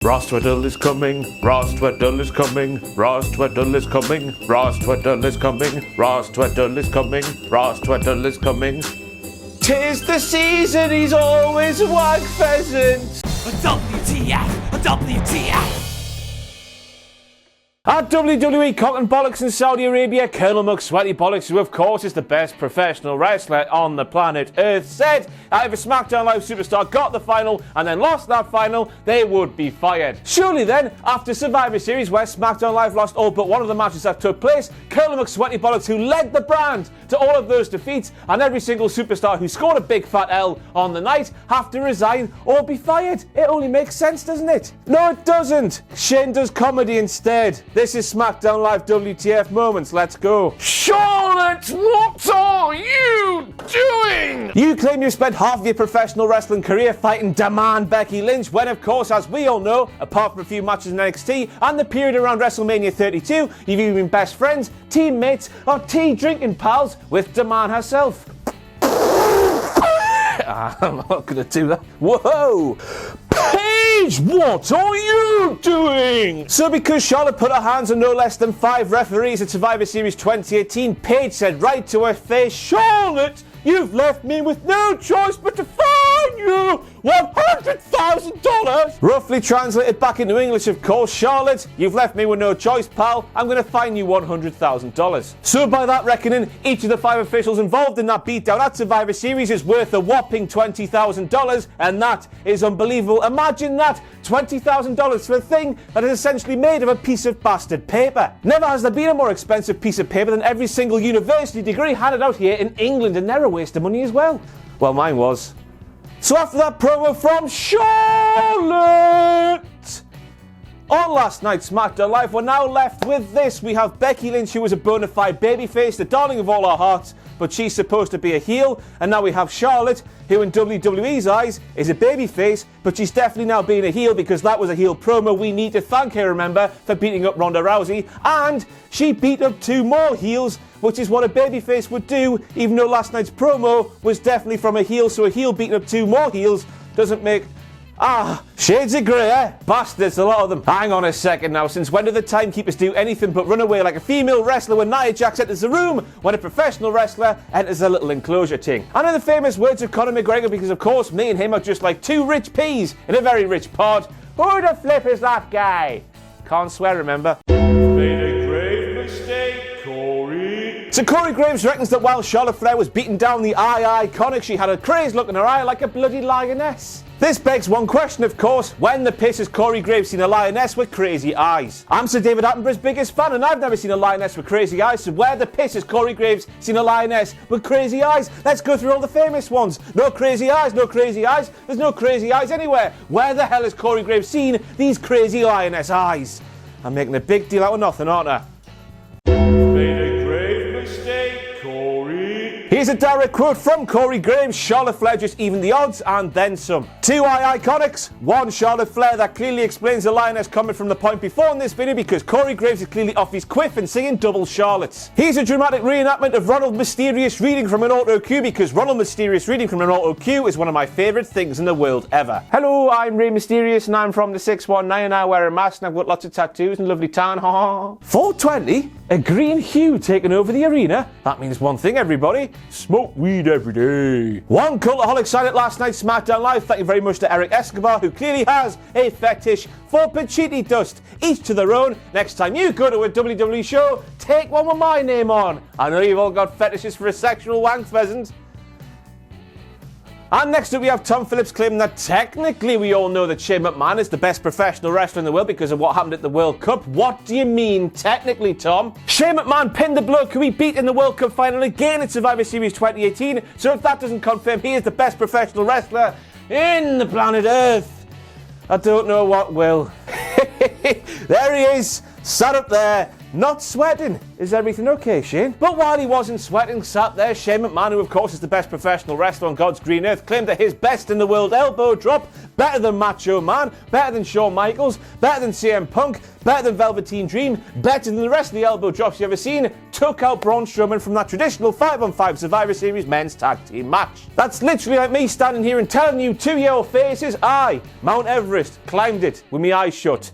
Ross Tweddle is coming, Ross Tweddle is coming, Ross Tweddle is coming, Ross Tweddle is coming, Ross Tweddle is coming, Ross Tweddle is coming. 'Tis the season, he's always a wag pheasant. WTF, WTF. At WWE Cotton Bollocks in Saudi Arabia, Colonel McSweaty Bollocks, who of course is the best professional wrestler on the planet Earth, said that if a SmackDown Live superstar got the final and then lost that final, they would be fired. Surely then, after Survivor Series where SmackDown Live lost all but one of the matches that took place, Colonel McSweaty Bollocks, who led the brand to all of those defeats, and every single superstar who scored a big fat L on the night have to resign or be fired. It only makes sense, doesn't it? No, it doesn't. Shane does comedy instead. This is SmackDown Live WTF Moments. Let's go. Charlotte, what are you doing? You claim you spent half of your professional wrestling career fighting demand Becky Lynch, when of course, as we all know, apart from a few matches in NXT and the period around WrestleMania 32, you've even been best friends, teammates, or tea drinking pals with demand herself. I'm not gonna do that. Whoa! Paige, what are you doing? So because Charlotte put her hands on no less than 5 referees at Survivor Series 2018, Paige said right to her face, Charlotte, you've left me with no choice but to fine you $100,000. Roughly translated back into English, of course, Charlotte, you've left me with no choice, pal. I'm going to fine you $100,000. So by that reckoning, each of the 5 officials involved in that beatdown at Survivor Series is worth a whopping $20,000, and that is unbelievable. Imagine that, $20,000 for a thing that is essentially made of a piece of bastard paper. Never has there been a more expensive piece of paper than every single university degree handed out here in England, and they're a waste of money as well. Well, mine was. So after that promo from Charlotte on last night's SmackDown Live, we're now left with this. We have Becky Lynch, who was a bona fide babyface, the darling of all our hearts, but she's supposed to be a heel. And now we have Charlotte, who in WWE's eyes is a babyface, but she's definitely now being a heel because that was a heel promo. We need to thank her, remember, for beating up Ronda Rousey. And she beat up 2 more heels, which is what a babyface would do, even though last night's promo was definitely from a heel. So a heel beating up 2 more heels doesn't make... shades of grey, eh? Bastards, a lot of them. Hang on a second now, since when do the timekeepers do anything but run away like a female wrestler when Nia Jax enters the room when a professional wrestler enters a little enclosure thing? And in the famous words of Conor McGregor, because of course me and him are just like 2 rich peas in a very rich pod, who the flip is that guy? Can't swear, remember? Made a grave mistake, Corey. So Corey Graves reckons that while Charlotte Flair was beating down the iconic, she had a crazed look in her eye like a bloody lioness. This begs one question, of course. When the piss has Corey Graves seen a lioness with crazy eyes? I'm Sir David Attenborough's biggest fan, and I've never seen a lioness with crazy eyes, so where the piss has Corey Graves seen a lioness with crazy eyes? Let's go through all the famous ones. No crazy eyes, no crazy eyes. There's no crazy eyes anywhere. Where the hell has Corey Graves seen these crazy lioness eyes? I'm making a big deal out of nothing, aren't I? Made a grave mistake, Corey. Here's a direct quote from Corey Graves. Charlotte Flair just evened the odds and then some. 2 iconics, 1 Charlotte Flair. That clearly explains the lioness comment from the point before in this video, because Corey Graves is clearly off his quiff and singing double Charlottes. Here's a dramatic reenactment of Ronald Mysterious reading from an auto cue, because Ronald Mysterious reading from an auto cue is one of my favourite things in the world ever. Hello, I'm Rey Mysterious and I'm from the 619 and I wear a mask and I've got lots of tattoos and lovely tan. 420? A green hue taking over the arena? That means one thing, everybody. Smoke weed every day. 1 Cultaholic signed at last night's SmackDown Live. Thank you very much to Eric Escobar, who clearly has a fetish for Pachiti dust. Each to their own. Next time you go to a WWE show, take one with my name on. I know you've all got fetishes for a sexual wank pheasant. And next up we have Tom Phillips claiming that technically we all know that Shane McMahon is the best professional wrestler in the world because of what happened at the World Cup. What do you mean technically, Tom? Shane McMahon pinned the bloke who he beat in the World Cup final again at Survivor Series 2018. So if that doesn't confirm he is the best professional wrestler in the planet Earth, I don't know what will. There he is, sat up there, not sweating. Is everything okay, Shane? But while he wasn't sweating, sat there, Shane McMahon, who of course is the best professional wrestler on God's green earth, claimed that his best in the world elbow drop, better than Macho Man, better than Shawn Michaels, better than CM Punk, better than Velveteen Dream, better than the rest of the elbow drops you ever seen, took out Braun Strowman from that traditional 5-on-5 Survivor Series men's tag team match. That's literally like me standing here and telling you to your faces, I, Mount Everest, climbed it with my eyes shut.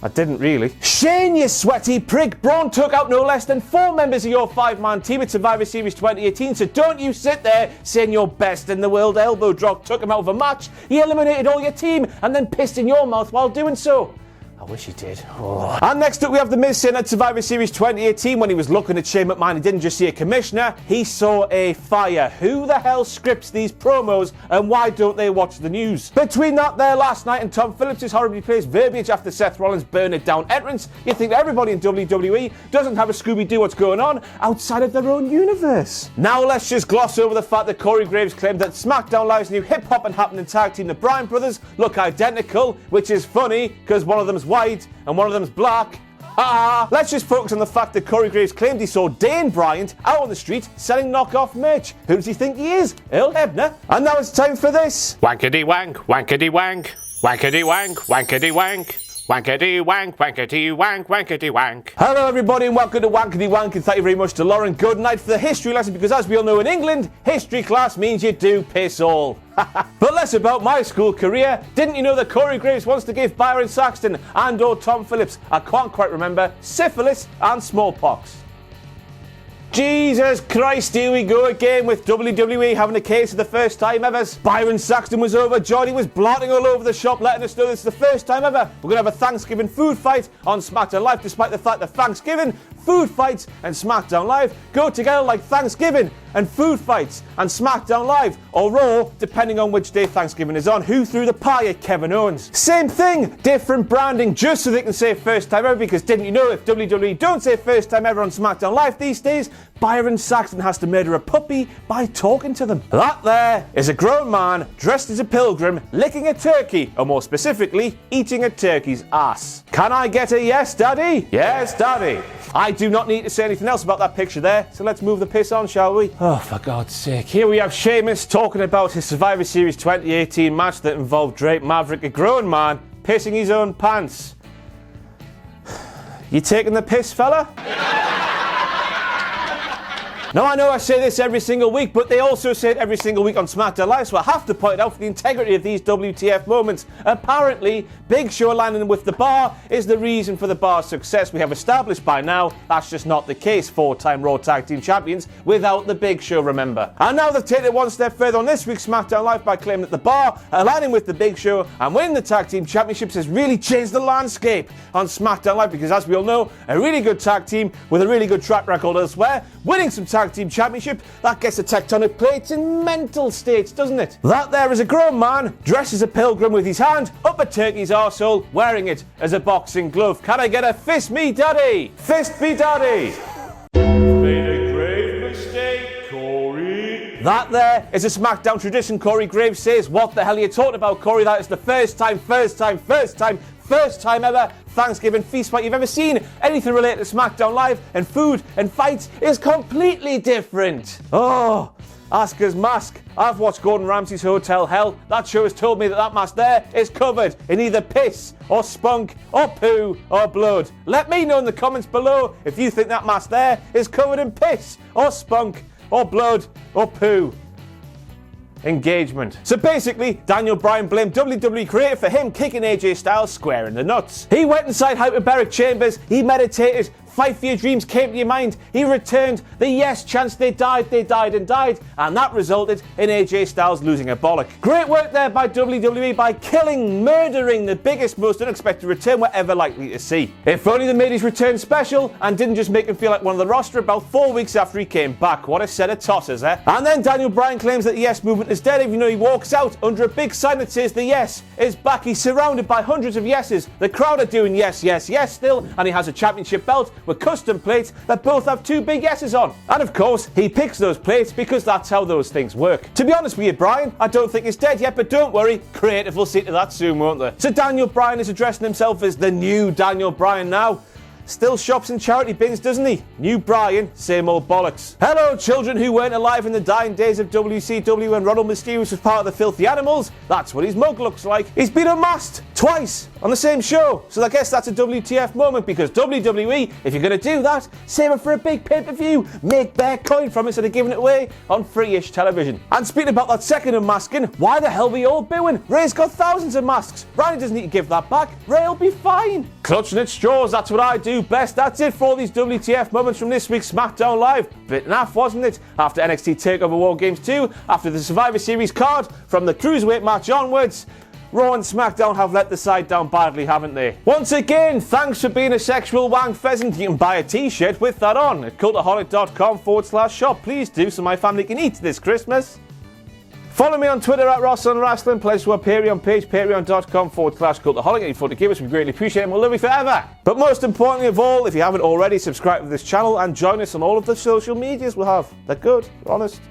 I didn't really. Shane, you sweaty prick. Braun took out no less than 4 members of your 5-man team at Survivor Series 2018, so don't you sit there saying you're best in the world. Elbow drop took him out of a match. He eliminated all your team and then pissed in your mouth while doing so. I wish he did. Oh. And next up we have The Miz saying at Survivor Series 2018 when he was looking at Shane McMahon, he didn't just see a commissioner, he saw a fire. Who the hell scripts these promos and why don't they watch the news? Between that there last night and Tom Phillips' horribly placed verbiage after Seth Rollins' burn it down entrance, you think that everybody in WWE doesn't have a Scooby-Doo what's going on outside of their own universe. Now let's just gloss over the fact that Corey Graves claimed that SmackDown Live's new hip-hop and happening tag team, the Bryan brothers, look identical, which is funny because one of them's white and one of them's black. Let's just focus on the fact that Corey Graves claimed he saw Dane Bryant out on the street selling knockoff merch. Who does he think he is? Earl Hebner. And now it's time for this. Wankety wank, wankety wank, wankety wank, wankety wank. Wankety wank, wankety wank, wankety wank. Hello everybody and welcome to Wankety Wank, and thank you very much to Lauren. Good night for the history lesson, because as we all know in England, history class means you do piss all. But less about my school career. Didn't you know that Corey Graves wants to give Byron Saxton and or Tom Phillips, I can't quite remember, syphilis and smallpox? Jesus Christ, here we go again with WWE having a case for the first time ever. Byron Saxton was overjoyed. He was blotting all over the shop, letting us know this is the first time ever we're going to have a Thanksgiving food fight on SmackDown Live, despite the fact that Thanksgiving, food fights and SmackDown Live go together like Thanksgiving and food fights and SmackDown Live, or Raw, depending on which day Thanksgiving is on. Who threw the pie at Kevin Owens? Same thing, different branding, just so they can say first time ever, because didn't you know if WWE don't say first time ever on SmackDown Live these days, Byron Saxton has to murder a puppy by talking to them. That there is a grown man dressed as a pilgrim licking a turkey, or more specifically, eating a turkey's ass. Can I get a yes, Daddy? Yes, Daddy. I do not need to say anything else about that picture there, so let's move the piss on, shall we? Oh, for God's sake. Here we have Sheamus talking about his Survivor Series 2018 match that involved Drake Maverick, a grown man, pissing his own pants. You taking the piss, fella? Now, I know I say this every single week, but they also say it every single week on SmackDown Live, so I have to point out for the integrity of these WTF moments. Apparently, Big Show landing with the bar is the reason for the bar's success. We have established by now that's just not the case. 4-time Raw Tag Team Champions without the Big Show, remember. And now they've taken it one step further on this week's SmackDown Live by claiming that the bar, aligning with the Big Show and winning the Tag Team Championships, has really changed the landscape on SmackDown Live, because as we all know, a really good tag team with a really good track record elsewhere, winning some tag team championship, that gets the tectonic plates in mental states, doesn't it? That there is a grown man dressed as a pilgrim with his hand up a turkey's arsehole, wearing it as a boxing glove. Can I get a fist me daddy? Fist me daddy! Made a grave mistake, Corey. That there is a SmackDown tradition. Corey Graves says, what the hell are you talking about, Corey? That is the first time ever Thanksgiving feast fight you've ever seen. Anything related to SmackDown Live and food and fights is completely different. Oh, Asuka's mask. I've watched Gordon Ramsay's Hotel Hell. That show has told me that that mask there is covered in either piss or spunk or poo or blood. Let me know in the comments below if you think that mask there is covered in piss or spunk or blood or poo. Engagement. So basically, Daniel Bryan blamed WWE creative for him kicking AJ Styles square in the nuts. He went inside hyperbaric chambers, he meditated, fight for your dreams came to your mind, he returned the yes chance, they died, and that resulted in AJ Styles losing a bollock. Great work there by WWE by murdering the biggest, most unexpected return we're ever likely to see. If only they made his return special and didn't just make him feel like one of the roster about 4 weeks after he came back. What a set of tossers, eh? And then Daniel Bryan claims that the yes movement is dead, even though he walks out under a big sign that says the yes is back. He's surrounded by hundreds of yeses. The crowd are doing yes, yes, yes still, and he has a championship belt with custom plates that both have 2 big yeses on. And of course, he picks those plates because that's how those things work. To be honest with you, Bryan, I don't think it's dead yet, but don't worry, creative will see to that soon, won't they? So Daniel Bryan is addressing himself as the new Daniel Bryan now. still shops in charity bins, doesn't he? New Bryan, same old bollocks. Hello, children who weren't alive in the dying days of WCW when Ronald Mysterio was part of the Filthy Animals. That's what his mug looks like. He's been unmasked twice on the same show. So I guess that's a WTF moment, because WWE, if you're going to do that, save it for a big pay-per-view. Make bare coin from it instead of giving it away on free-ish television. And speaking about that second unmasking, why the hell are we all booing? Rey's got thousands of masks. Bryan doesn't need to give that back. Rey'll be fine. Clutching at straws, that's what I do best. That's it for all these WTF moments from this week's SmackDown Live. Bit naff, wasn't it? After NXT TakeOver War Games 2, after the Survivor Series card, from the Cruiserweight match onwards, Raw and SmackDown have let the side down badly, haven't they? Once again, thanks for being a sexual wank pheasant. You can buy a t-shirt with that on at cultaholic.com/shop. Please do, so my family can eat this Christmas. Follow me on Twitter at Ross on Wrestling. Pledge to our Patreon page, patreon.com/cultaholic. Any fun to give us, we greatly appreciate it, and we'll love you forever. But most importantly of all, if you haven't already, subscribe to this channel and join us on all of the social medias we have. They're good, they're honest.